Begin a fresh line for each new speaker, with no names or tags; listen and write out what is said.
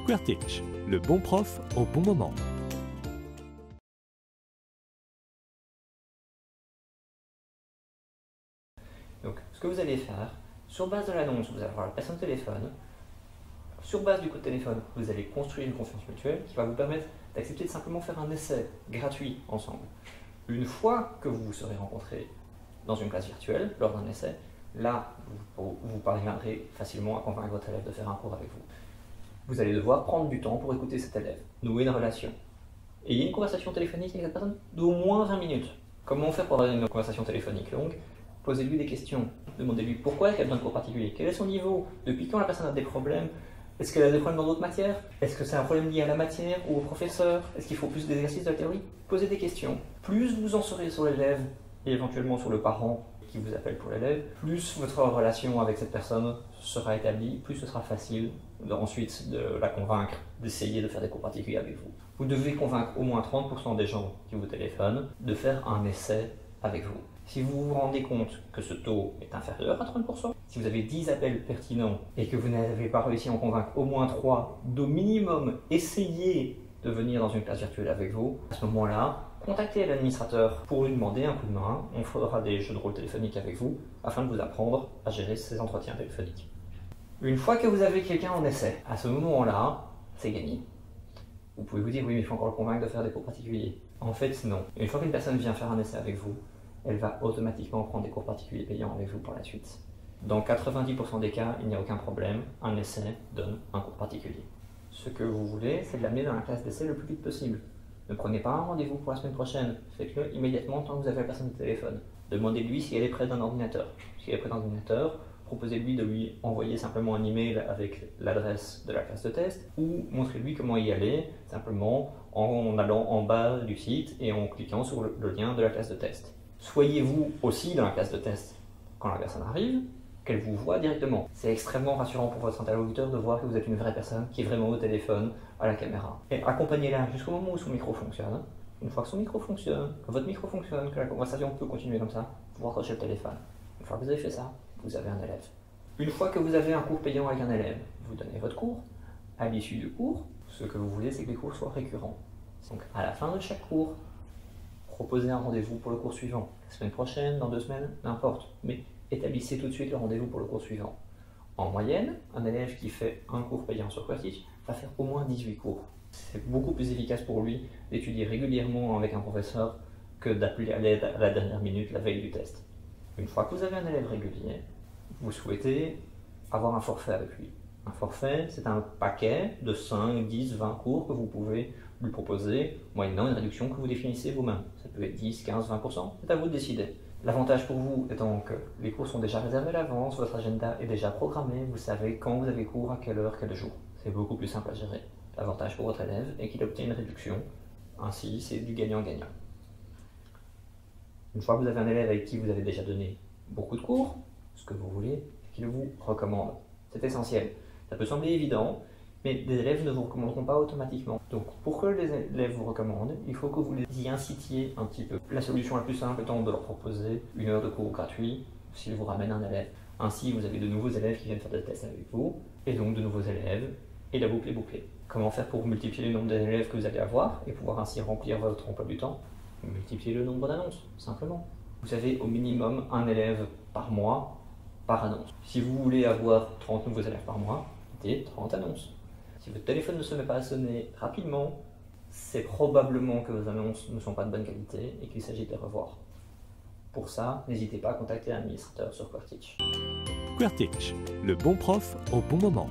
QWERTY, le bon prof au bon moment.
Donc, ce que vous allez faire, sur base de l'annonce, vous allez avoir la personne au téléphone. Sur base du coup de téléphone, vous allez construire une confiance mutuelle qui va vous permettre d'accepter de simplement faire un essai gratuit ensemble. Une fois que vous vous serez rencontrés dans une classe virtuelle, lors d'un essai, là, vous parviendrez facilement à convaincre votre élève de faire un cours avec vous. Vous allez devoir prendre du temps pour écouter cet élève, nouer une relation. Ayez une conversation téléphonique avec cette personne d'au moins 20 minutes. Comment faire pour avoir une conversation téléphonique longue? Posez-lui des questions. Demandez-lui pourquoi elle a besoin de cours particuliers. Quel est son niveau? Depuis quand la personne a des problèmes? Est-ce qu'elle a des problèmes dans d'autres matières? Est-ce que c'est un problème lié à la matière ou au professeur? Est-ce qu'il faut plus d'exercices de la théorie? Posez des questions. Plus vous en saurez sur l'élève et éventuellement sur le parent qui vous appelle pour l'élève, plus votre relation avec cette personne sera établie, plus ce sera facile ensuite de la convaincre d'essayer de faire des cours particuliers avec vous. Vous devez convaincre au moins 30% des gens qui vous téléphonent de faire un essai avec vous. Si vous vous rendez compte que ce taux est inférieur à 30%, si vous avez 10 appels pertinents et que vous n'avez pas réussi à en convaincre au moins 3 d'au minimum essayer de venir dans une classe virtuelle avec vous, à ce moment-là, contactez l'administrateur pour lui demander un coup de main. On fera des jeux de rôle téléphoniques avec vous afin de vous apprendre à gérer ces entretiens téléphoniques. Une fois que vous avez quelqu'un en essai, à ce moment-là, c'est gagné. Vous pouvez vous dire, oui, mais il faut encore le convaincre de faire des cours particuliers. En fait, non. Une fois qu'une personne vient faire un essai avec vous, elle va automatiquement prendre des cours particuliers payants avec vous par la suite. Dans 90% des cas, il n'y a aucun problème, un essai donne un cours particulier. Ce que vous voulez, c'est de l'amener dans la classe d'essai le plus vite possible. Ne prenez pas un rendez-vous pour la semaine prochaine, faites-le immédiatement tant que vous avez la personne au téléphone. Demandez-lui si elle est près d'un ordinateur. Si elle est près d'un ordinateur, proposez-lui de lui envoyer simplement un email avec l'adresse de la classe de test ou montrez-lui comment y aller simplement en allant en bas du site et en cliquant sur le lien de la classe de test. Soyez vous aussi dans la classe de test quand la personne arrive, qu'elle vous voit directement. C'est extrêmement rassurant pour votre interlocuteur de voir que vous êtes une vraie personne qui est vraiment au téléphone, à la caméra. Et accompagnez-la jusqu'au moment où son micro fonctionne. Une fois que son micro fonctionne, que votre micro fonctionne, que la conversation peut continuer comme ça, vous raccrochez le téléphone. Une fois que vous avez fait ça, vous avez un élève. Une fois que vous avez un cours payant avec un élève, vous donnez votre cours. À l'issue du cours, ce que vous voulez, c'est que les cours soient récurrents. Donc à la fin de chaque cours, proposez un rendez-vous pour le cours suivant. La semaine prochaine, dans 2 semaines, n'importe. Mais établissez tout de suite le rendez-vous pour le cours suivant. En moyenne, un élève qui fait un cours payant sur QWERTY va faire au moins 18 cours. C'est beaucoup plus efficace pour lui d'étudier régulièrement avec un professeur que d'appeler à l'aide à la dernière minute la veille du test. Une fois que vous avez un élève régulier, vous souhaitez avoir un forfait avec lui. Un forfait, c'est un paquet de 5, 10, 20 cours que vous pouvez lui proposer, moyennant une réduction que vous définissez vous-même. Ça peut être 10, 15, 20%, c'est à vous de décider. L'avantage pour vous étant que les cours sont déjà réservés à l'avance, votre agenda est déjà programmé, vous savez quand vous avez cours, à quelle heure, quel jour. C'est beaucoup plus simple à gérer. L'avantage pour votre élève est qu'il obtient une réduction, ainsi c'est du gagnant-gagnant. Une fois que vous avez un élève avec qui vous avez déjà donné beaucoup de cours, ce que vous voulez, c'est qu'il vous recommande. C'est essentiel. Ça peut sembler évident, mais des élèves ne vous recommanderont pas automatiquement. Donc, pour que les élèves vous recommandent, il faut que vous les y incitiez un petit peu. La solution la plus simple étant de leur proposer 1 heure de cours gratuit s'ils vous ramènent un élève. Ainsi, vous avez de nouveaux élèves qui viennent faire des tests avec vous, et donc de nouveaux élèves, et la boucle est bouclée. Comment faire pour multiplier le nombre d'élèves que vous allez avoir, et pouvoir ainsi remplir votre emploi du temps? Multiplier le nombre d'annonces, simplement. Vous avez au minimum un élève par mois, par annonce. Si vous voulez avoir 30 nouveaux élèves par mois, mettez 30 annonces. Si votre téléphone ne se met pas à sonner rapidement, c'est probablement que vos annonces ne sont pas de bonne qualité et qu'il s'agit de les revoir. Pour ça, n'hésitez pas à contacter l'administrateur sur QWERTY.
QWERTY, le bon prof au bon moment.